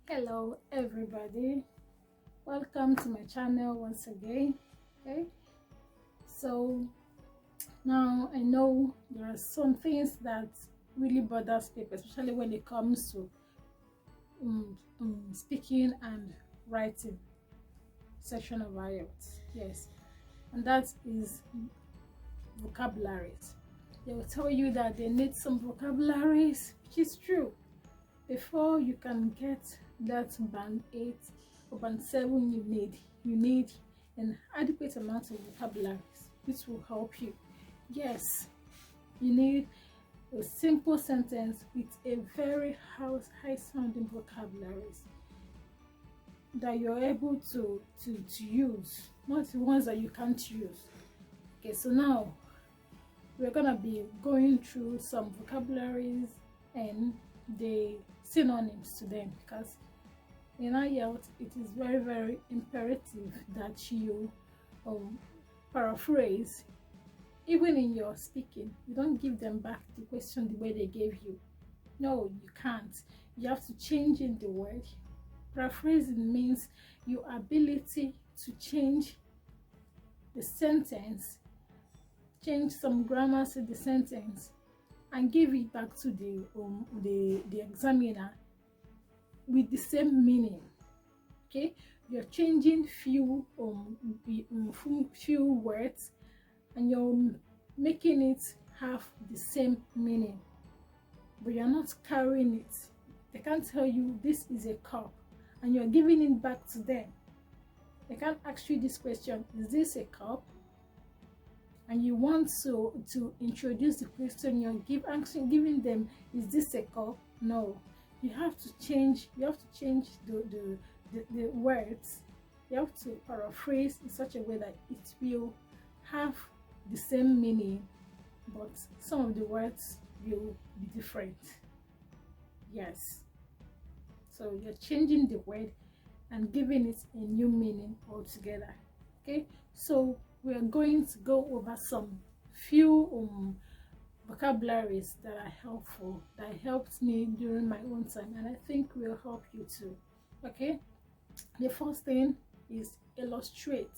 Hello everybody, welcome to my channel once again. Okay, so now I know there are some things that really bothers people, especially when it comes to speaking and writing section of IELTS. Yes, and that is vocabularies. They will tell you that they need some vocabularies, which is true. Before you can get that band 8 or band 7 you need an adequate amount of vocabularies, which will help you. Yes, you need a simple sentence with a very high sounding vocabularies that you're able to use, not the ones that you can't use. Okay, so now we're gonna be going through some vocabularies and the synonyms to them, because in IELTS it is very imperative that you paraphrase. Even in your speaking, you don't give them back the question the way they gave you. No, you can't. You have to change in the word. Paraphrasing means your ability to change the sentence, change some grammar to the sentence, and give it back to the examiner with the same meaning. Okay, you're changing few words and you're making it have the same meaning, but you're not carrying it. They can't tell you this is a cup and you're giving it back to them. They can't ask you this question, is this a cup? And you want to introduce the question, you're giving them, is this a cup? No, you have to change the words. You have to paraphrase in such a way that it will have the same meaning, but some of the words will be different. Yes, so you're changing the word and giving it a new meaning altogether. Okay, so we are going to go over some few vocabularies that are helpful, that helped me during my own time, and I think will help you too. Okay, the first thing is illustrate.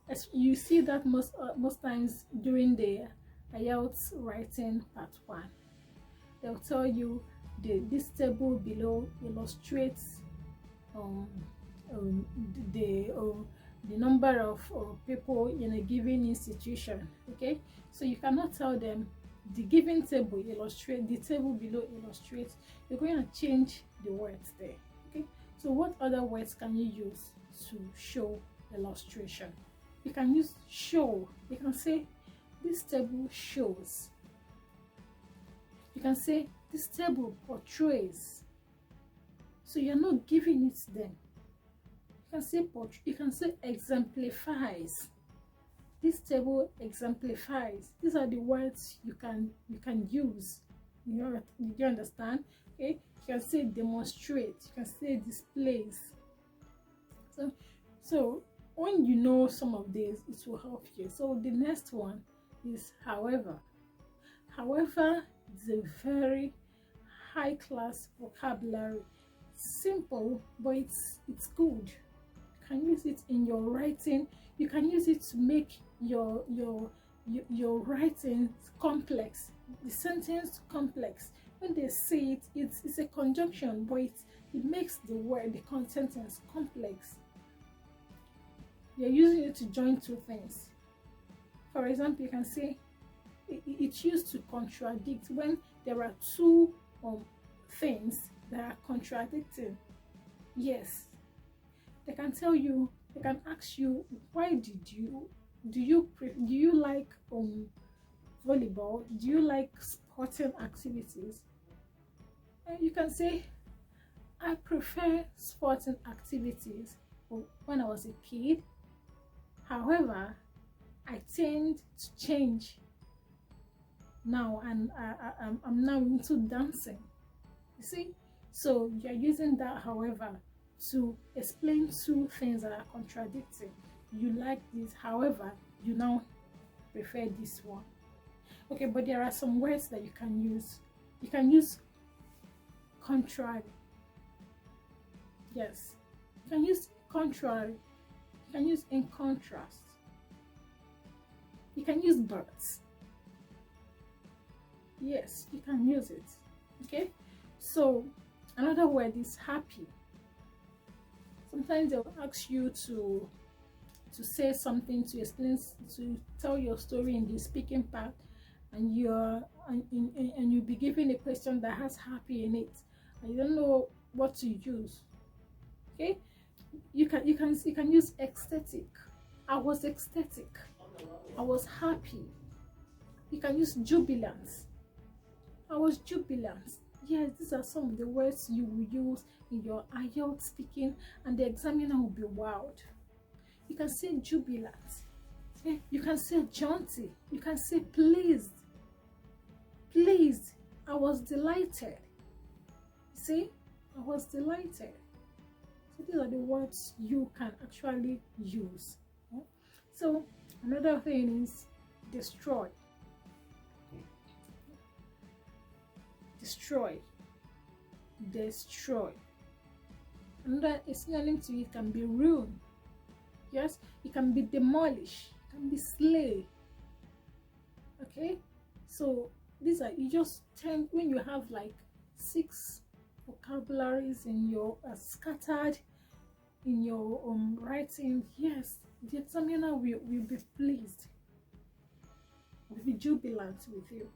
As you see that most times during the IELTS writing part 1, they'll tell you this table below illustrates the number of people in a given institution. Okay, so you cannot tell them the given table illustrate, the table below illustrates. You're going to change the words there. Okay, so what other words can you use to show illustration? You can use show. You can say this table shows. You can say this table portrays. So you're not giving it them. You can say exemplifies. This table exemplifies. These are the words you can use. You understand? Okay, you can say demonstrate. You can say displays. So when you know some of these, it will help you. So the next one is however. However is a very high class vocabulary. Simple, but it's good. You can use it in your writing. You can use it to make your writing complex, the sentence complex. When they say it, it's a conjunction, but it makes the word, the sentence complex. You're using it to join two things. For example, you can say it's used to contradict when there are two things that are contradicting. Yes, they can tell you, they can ask you, why do you like volleyball? Do you like sporting activities? And you can say, I prefer sporting activities when I was a kid. However, I tend to change now, and I'm now into dancing. You see, so you're using that however to explain two things that are contradicting. You like this, however you now prefer this one. Okay, but there are some words that you can use. You can use contrary. Yes. You can use contrary. You can use in contrast. You can use but. Yes, you can use it. Okay. So another word is happy. Sometimes they'll ask you to say something, to explain, to tell your story in the speaking part, and you'll be given a question that has happy in it, and you don't know what to use. Okay, you can use ecstatic. I was ecstatic. I was happy. You can use jubilant. I was jubilant. Yes, these are some of the words you will use in your IELTS speaking, and the examiner will be wowed. You can say jubilant. Okay? You can say jaunty. You can say pleased. Pleased. I was delighted. See? I was delighted. So these are the words you can actually use. Okay? So another thing is destroy. Destroy. Destroy. Another synonym to it can be ruin. Yes, it can be demolish, it can be slay. Okay, so these are, you just tend, when you have like 6 vocabularies in your scattered in your writing, yes, the examiner will be pleased, will be jubilant with you.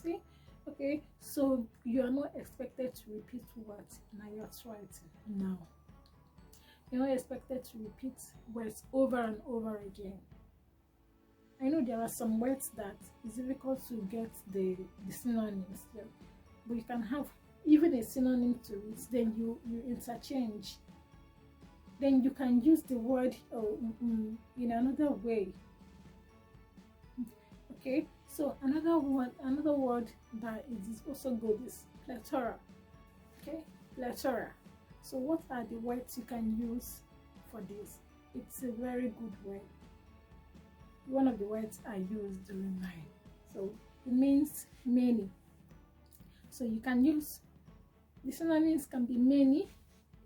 See? Okay, so you are not expected to repeat words in IELTS writing now. You're not expected to repeat words over and over again. I know there are some words that it's difficult to get the synonyms there, but you can have even a synonym to it, then you interchange. Then you can use the word in another way. Okay, so another word that is also good is plethora. Okay, plethora. So what are the words you can use for this? It's a very good word. One of the words I used during mine. So it means many. So you can use, the synonyms can be many,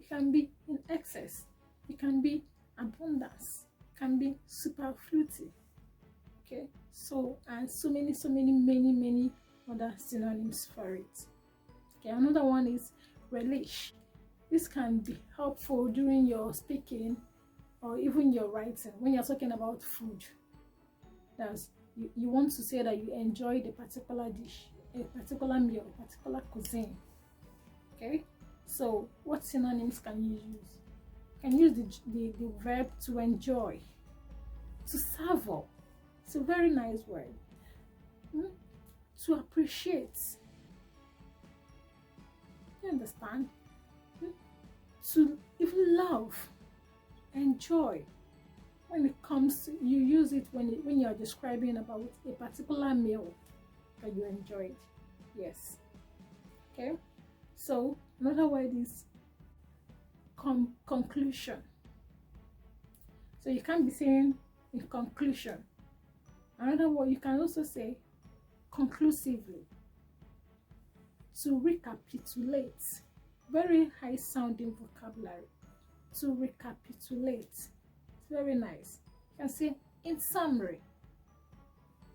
it can be in excess, it can be abundance, it can be superfluity. Okay, so and so many many other synonyms for it. Okay, another one is relish. This can be helpful during your speaking or even your writing when you're talking about food. That's you want to say that you enjoy the particular dish, a particular meal, a particular cuisine. Okay, so what synonyms can you use? You can use the verb to enjoy, to savor. It's a very nice word. To appreciate. You understand? To even love, enjoy. When it comes to, you use it when you're describing about a particular meal that you enjoyed. Yes. Okay. So another word is conclusion. So you can't be saying in conclusion. Another word you can also say conclusively. To recapitulate. Very high sounding vocabulary. To recapitulate. It's very nice. You can say in summary.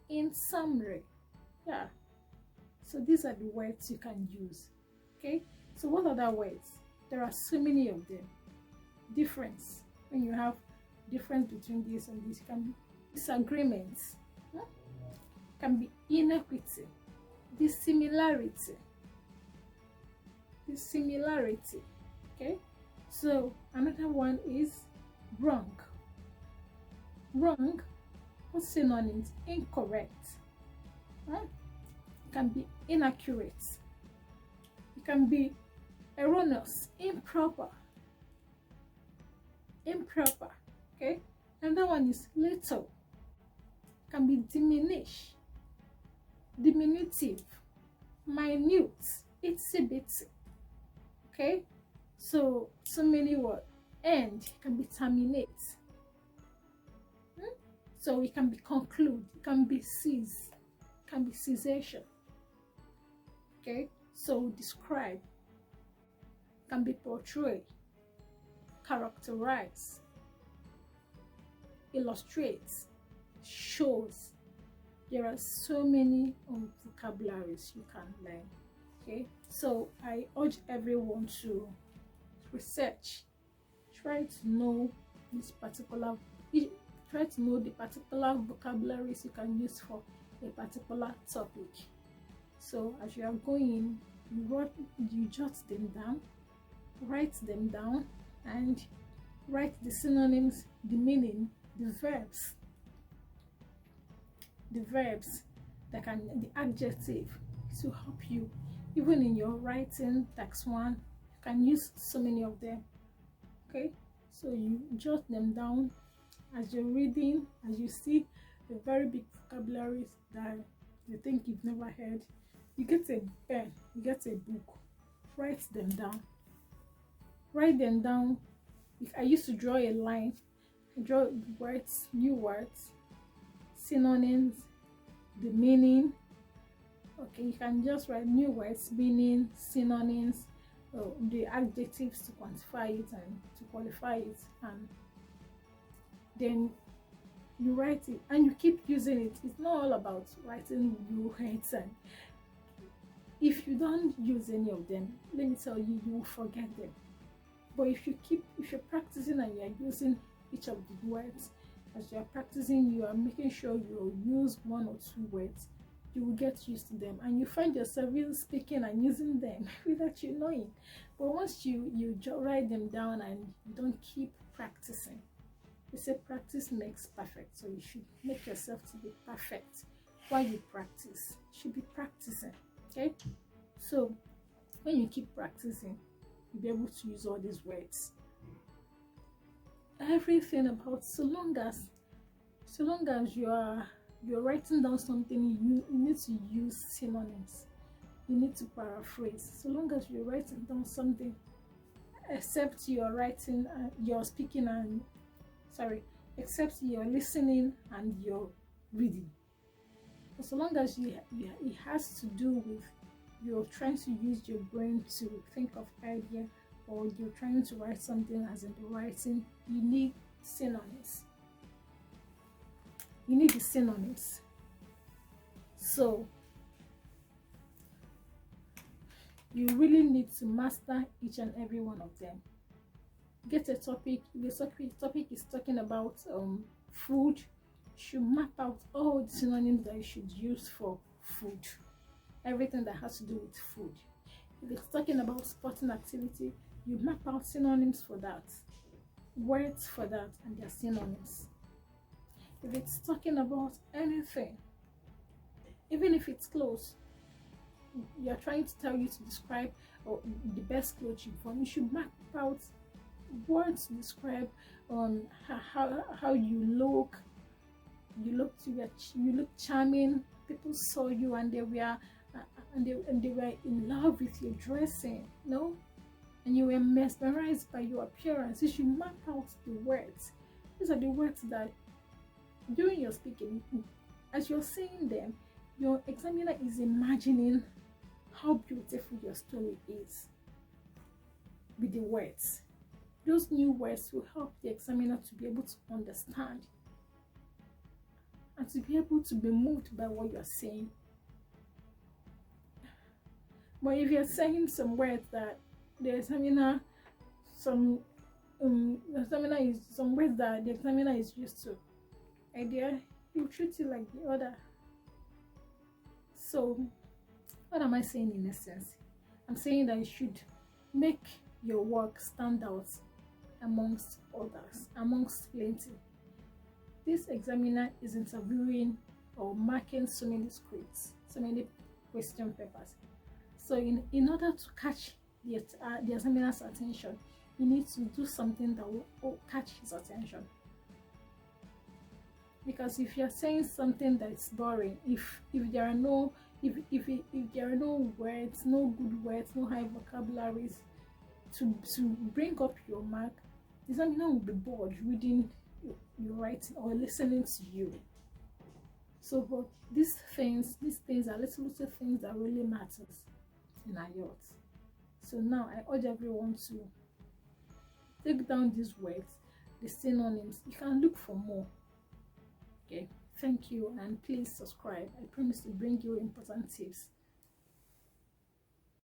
In summary. Yeah. So these are the words you can use. Okay. So what other words? There are so many of them. Difference. When you have difference between this and this, can be disagreements. Can be inequity. Dissimilarity. Dissimilarity. Okay. So another one is wrong. Wrong. What synonyms? Incorrect. It can be inaccurate. It can be erroneous, improper. Improper. Okay. Another one is little. It can be diminish, diminutive, minute, itsy bitsy. Okay. So many words. End. It can be terminate. So it can be conclude. It can be cease. It can be cessation. Okay. So describe. can be portray, characterize, illustrates, shows. There are so many vocabularies you can learn. Okay, so I urge everyone to research, try to know this particular, try to know the particular vocabularies you can use for a particular topic. So as you are going, you jot them down, write them down, and write the synonyms, the meaning, the verbs the adjective to help you. Even in your writing, tax 1, you can use so many of them. Okay, so you jot them down as you're reading, as you see the very big vocabularies that you think you've never heard. You get a pen, you get a book, write them down. Write them down. If I used to draw a line, I draw words, new words, synonyms, the meaning. Okay, you can just write new words, meaning, synonyms, the adjectives to quantify it and to qualify it, and then you write it and you keep using it. It's not all about writing new words, and if you don't use any of them, let me tell you, you will forget them. But if you're practicing and you're using each of the words, as you're practicing, you are making sure you use 1 or 2 words, you will get used to them, and you find yourself really speaking and using them without you knowing. But once you write them down and you don't keep practicing, they say practice makes perfect. So you should make yourself to be perfect while you practice. You should be practicing. Okay, so when you keep practicing, you'll be able to use all these words. Everything about, so long as you're writing down something, you need to use synonyms. You need to paraphrase. So long as you're writing down something, except you're writing, you're speaking, and except you're listening and you're reading. But so long as it has to do with you're trying to use your brain to think of idea, or you're trying to write something as in the writing, you need synonyms. You need the synonyms. So you really need to master each and every one of them. Get a topic. If the topic is talking about food, you should map out all the synonyms that you should use for food. Everything that has to do with food. If it's talking about sporting activity, you map out synonyms for that, words for that, and their synonyms. If it's talking about anything, even if it's clothes, you're trying to tell you to describe the best clothes you've worn, you should map out words to describe how you look. You look charming. People saw you and they were in love with your dressing, no? And you were mesmerized by your appearance. You should map out the words. These are the words that during your speaking, as you're saying them, your examiner is imagining how beautiful your story is with the words. Those new words will help the examiner to be able to understand and to be able to be moved by what you're saying. But if you're saying some words that the examiner, some words that the examiner is used to, idea, he'll treat you like the other. So what am I saying in essence? I'm saying that you should make your work stand out amongst others, amongst plenty. This examiner is interviewing or marking so many scripts, so many question papers. So in order to catch the examiner's attention, you need to do something that will catch his attention. Because if you're saying something that's boring, if there are no words, no good words, no high vocabularies to bring up your mark, the examiner will be bored reading your writing or listening to you. So, but these things are little things that really matters in IELTS. So now I urge everyone to take down these words, the synonyms. You can look for more. Okay, thank you, and please subscribe. I promise to bring you important tips.